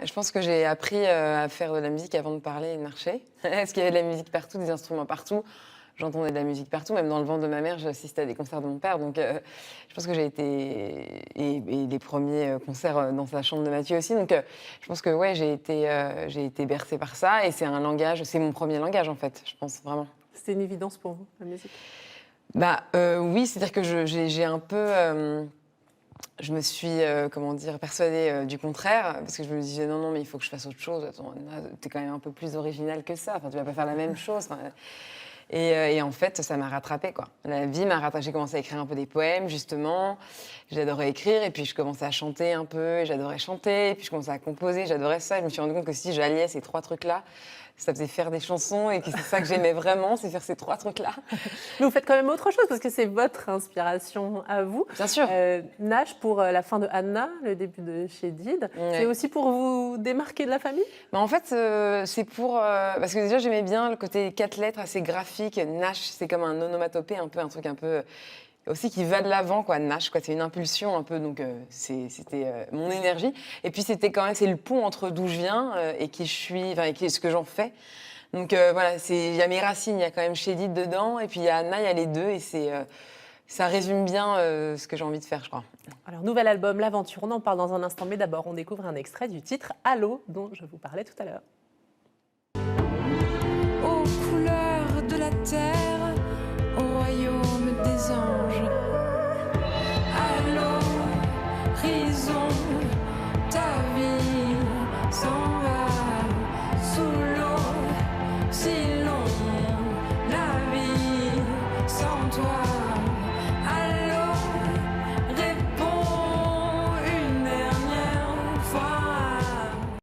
je pense que j'ai appris à faire de la musique avant de parler et de marcher. Parce qu'il y avait de la musique partout, des instruments partout. J'entendais de la musique partout, même dans le ventre de ma mère, j'assistais à des concerts de mon père. Donc, je pense que j'ai été. Et les premiers concerts dans sa chambre de Mathieu aussi. Donc, je pense que ouais, j'ai été bercée par ça. Et c'est un langage, c'est mon premier langage en fait, je pense vraiment. C'était une évidence pour vous, la musique? Bah oui, c'est-à-dire que j'ai un peu. Je me suis, comment dire, persuadée du contraire, parce que je me disais non, non, mais il faut que je fasse autre chose. Attends, Anna, t'es quand même un peu plus originale que ça. Enfin, tu vas pas faire la même chose. Enfin, et en fait, ça m'a rattrapée, quoi. La vie m'a rattrapée. J'ai commencé à écrire un peu des poèmes, justement. J'adorais écrire, et puis je commençais à chanter un peu, et j'adorais chanter, et puis je commençais à composer, j'adorais ça. Je me suis rendu compte que si j'alliais ces trois trucs-là, ça faisait faire des chansons, et que c'est ça que j'aimais vraiment, c'est faire ces trois trucs-là. Mais vous faites quand même autre chose, parce que c'est votre inspiration à vous. Bien sûr. Nash pour la fin de Anna, le début de Chédid. Ouais. C'est aussi pour vous démarquer de la famille? Bah en fait, c'est pour... parce que déjà, j'aimais bien le côté 4 lettres assez graphique. Nash, c'est comme un onomatopée, un peu, un truc un peu... aussi qui va de l'avant, quoi. Nash, quoi. C'est une impulsion un peu, donc c'était mon énergie. Et puis c'était quand même, c'est le pont entre d'où je viens et qui je suis, enfin, et ce que j'en fais. Donc voilà, il y a mes racines, il y a quand même Chédid dedans, et puis il y a Anna, il y a les deux, et ça résume bien ce que j'ai envie de faire, je crois. Alors, nouvel album, L'Aventure, on en parle dans un instant, mais d'abord, on découvre un extrait du titre Allô, dont je vous parlais tout à l'heure. Aux couleurs de la terre, au royaume des anges. À l'horizon